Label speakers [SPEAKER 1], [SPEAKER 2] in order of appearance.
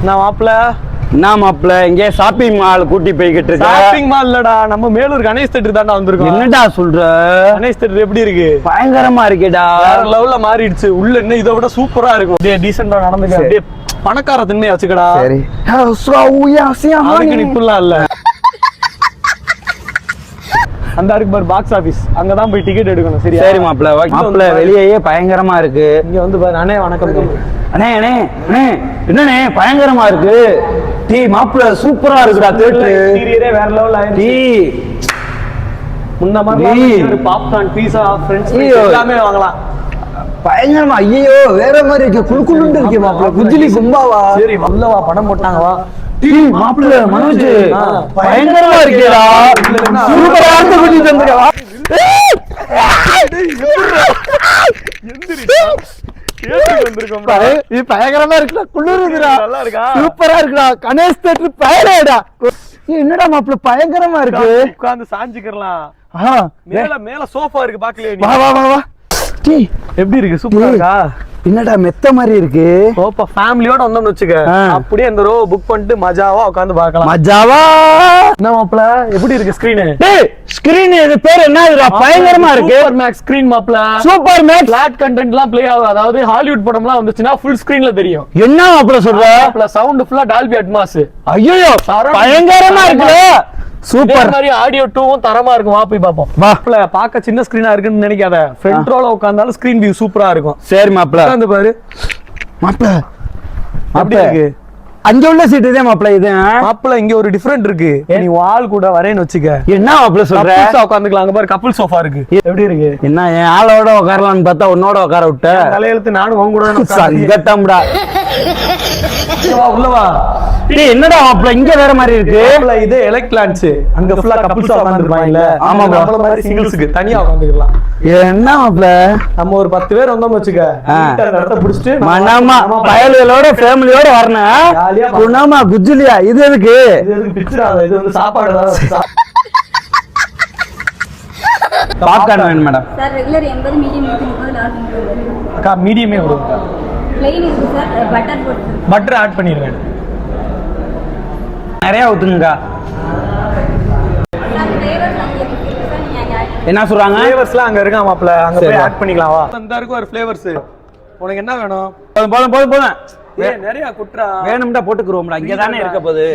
[SPEAKER 1] நான் மாப்பிள்ள
[SPEAKER 2] நான் மாப்பிள்ள இங்கே ஷாப்பிங் மால் கூட்டி போய்கிட்டு இருக்கேன்.
[SPEAKER 1] ஷாப்பிங் மால் இல்லடா, நம்ம மேலூர் கணேஷ் தேட்டர் தான்டா வந்திருக்கோம்.
[SPEAKER 2] என்னடா சொல்ற?
[SPEAKER 1] கணேஷ் தேட்டர் எப்படி இருக்கு?
[SPEAKER 2] பயங்கரமா இருக்கேடா.
[SPEAKER 1] வேற லெவல்ல மாறிடுச்சு. உள்ள என்ன இதை விட சூப்பரா இருக்கும். அப்படியே டீசெண்டா நடந்துக்க. அப்படியே பணக்கார தன்மையை வச்சுக்கடா.
[SPEAKER 2] சரி.
[SPEAKER 1] அதுக்கு இப்படிலாம் இல்ல. அந்த இருக்கு பாரு பாக்ஸ் ஆபீஸ், அங்கதான் போய் டிக்கெட் எடுக்கணும். சரியா?
[SPEAKER 2] சரி மாப்பிள்ள. மாப்பிள்ள வெளியே பயங்கரமா இருக்கு.
[SPEAKER 1] இங்க வந்து பாரு. அண்ணே வணக்கம்.
[SPEAKER 2] அண்ணே அண்ணே அண்ணே என்னண்ணே பயங்கரமா இருக்கு. டீ மாப்பிள்ள சூப்பரா இருக்குடா தேட்டர்.
[SPEAKER 1] இன்டீரியரே வேற லெவல்ல ஆயிடுச்சு.
[SPEAKER 2] டீ
[SPEAKER 1] முன்ன மாதிரி பாப்கார்ன், பீஸா, ஃப்ரெண்ட்ஸ் எல்லாமே வாங்கலாம்.
[SPEAKER 2] பயங்கரமா. ஐயோ வேற மாதிரி இருக்கு. குளுக்குளுன்னு இருக்கு மாப்பிள்ள. குஜிலி கும்பாவா?
[SPEAKER 1] சரி வல்லவா படம் போட்டாங்க வா.
[SPEAKER 2] டீ மாப்பிள்ள மனோஜ் பயங்கரமா இருக்கேடா. சூப்பரா இருந்து கூட்டிட்டு வந்துருக்கா. பயங்கரமா இருக்குடா. குளிருதுடா.
[SPEAKER 1] நல்லா இருக்கா?
[SPEAKER 2] சூப்பரா இருக்குடா. கணேஷ் தேட்டர் பயங்கரடா. என்னடா மாப்பிள்ள பயங்கரமா இருக்கு.
[SPEAKER 1] உட்கார்ந்து சாஞ்சிக்கலாம். மேல மேல சோஃபா இருக்கு பாக்கலையே?
[SPEAKER 2] வா வா வா வா. டீ
[SPEAKER 1] எப்படி இருக்கு? சூப்பரா இருக்கா?
[SPEAKER 2] என்னடா மெத்த மாதிரி இருக்கு.
[SPEAKER 1] சோஃபா ஃபேமிலியோட வந்தோம்னு வச்சுக்க, அப்படியே அந்த ரோ புக் பண்ணிட்டு மஜாவா உட்கார்ந்து பார்க்கலாம்.
[SPEAKER 2] மஜாவா.
[SPEAKER 1] என்ன மாப்ள எப்படி இருக்கு ஸ்கிரீன்?
[SPEAKER 2] டேய் ஸ்கிரீன் இது பேர் என்னதுடா? பயங்கரமா இருக்கு.
[SPEAKER 1] சூப்பர் மேக்ஸ் ஸ்கிரீன் மாப்ள.
[SPEAKER 2] Super max.
[SPEAKER 1] ஃபிளாட் கண்டென்ட்லாம் ப்ளே ஆகும். அதாவது ஹாலிவுட் படம்லாம் வந்துச்சுனா ஃபுல் ஸ்கிரீன்ல தெரியும்.
[SPEAKER 2] என்ன மாப்ள சொல்ற?
[SPEAKER 1] மாப்ள சவுண்ட் ஃபுல்லா டால்பி அட்மாஸ்.
[SPEAKER 2] ஐயோ பயங்கரமா இருக்கு. சூப்பர்.
[SPEAKER 1] மாதிரி ஆடியோ 2வும் தரமா இருக்கும். வா போய் பாப்போம். மாப்ள பார்க்க சின்ன ஸ்கிரீனா இருக்குன்னு நினைக்காத. ஃப்ரண்ட் ரோல உட்கார்ந்தாலும் ஸ்கிரீன் வியூ சூப்பரா இருக்கும்.
[SPEAKER 2] சரி மாப்ள
[SPEAKER 1] உட்கார்ந்து பாரு.
[SPEAKER 2] மாப்ள
[SPEAKER 1] அப்படி இருக்கு.
[SPEAKER 2] அங்க உள்ள சீட் இதே மாப்ள. இது
[SPEAKER 1] மாப்ள இங்க ஒரு டிஃபரண்ட் இருக்கு. நீ வால் கூட வரேன்னு வச்சுக்க.
[SPEAKER 2] என்ன மாப்ள சொல்ற?
[SPEAKER 1] கப்புள்ஸா உட்கார்ந்துக்கலாம். அங்க பாரு கப்புள் சோஃபா இருக்கு. எப்படி இருக்கு?
[SPEAKER 2] என்ன என் ஆளோட உட்காரலாம்னு பார்த்தா உன்னோட உட்கார விட்ட.
[SPEAKER 1] தலையெழுத்து நானும் உன் கூட
[SPEAKER 2] சங்கட்டம்டா.
[SPEAKER 1] உள்ளவா.
[SPEAKER 2] டேய் என்னடா மாப்ள இங்க வேற மாதிரி இருக்கு.
[SPEAKER 1] மாப்ள இது எலக்ட் லான்ச். அங்க ஃபுல்லா கப்புள்ஸா உட்கார்ந்திருப்பாங்கல. ஆமா நம்மள மாதிரி சிங்கிள்ஸ்க்கு தனியா உட்கார்ந்துக்கலாம்.
[SPEAKER 2] என்ன மாப்ள
[SPEAKER 1] நம்ம ஒரு 10 பேர் வந்தோம்னு வச்சுக்க, அந்த இடத்தை புடிச்சிட்டு
[SPEAKER 2] மனமா பயலுகளோட ஃபேமிலியோட வரணும். குணமா குஜிலியா இது எதுக்கு?
[SPEAKER 1] இது எதுக்கு பிச்சரா? இது வந்து சாப்பாடு தான்.
[SPEAKER 2] பாப்கார்ன் வேணும் madam.
[SPEAKER 3] Sir regular 80, medium 130 add பண்ணுங்க.
[SPEAKER 1] அக்கா மீடியமே கொடுங்க.
[SPEAKER 3] ப்ளைன் இருக்கு சார். பட்டர் போட்டு
[SPEAKER 1] பட்டர் ஆட் பண்ணிருங்க.
[SPEAKER 2] நிறைய ஊத்துங்க.
[SPEAKER 3] சார் ஃப்ளேவர்ஸ் அங்க இருக்கு சார். நீங்க ஆட்
[SPEAKER 2] என்ன சொல்றாங்க?
[SPEAKER 1] ஃப்ளேவர்ஸ்லாம் அங்க இருக்கா மாப்ள. அங்க போய் ஆட் பண்ணிக்கலாம் வா. அந்த இருக்கு ஒரு ஃப்ளேவர்ஸ். உனக்கு என்ன வேணும்?
[SPEAKER 2] போதும் போதும் போதும்.
[SPEAKER 1] நிறைய குட்ரா
[SPEAKER 2] வேணும்டா போட்டுக்குறோம்டா. இங்க தானே இருக்க போகுது.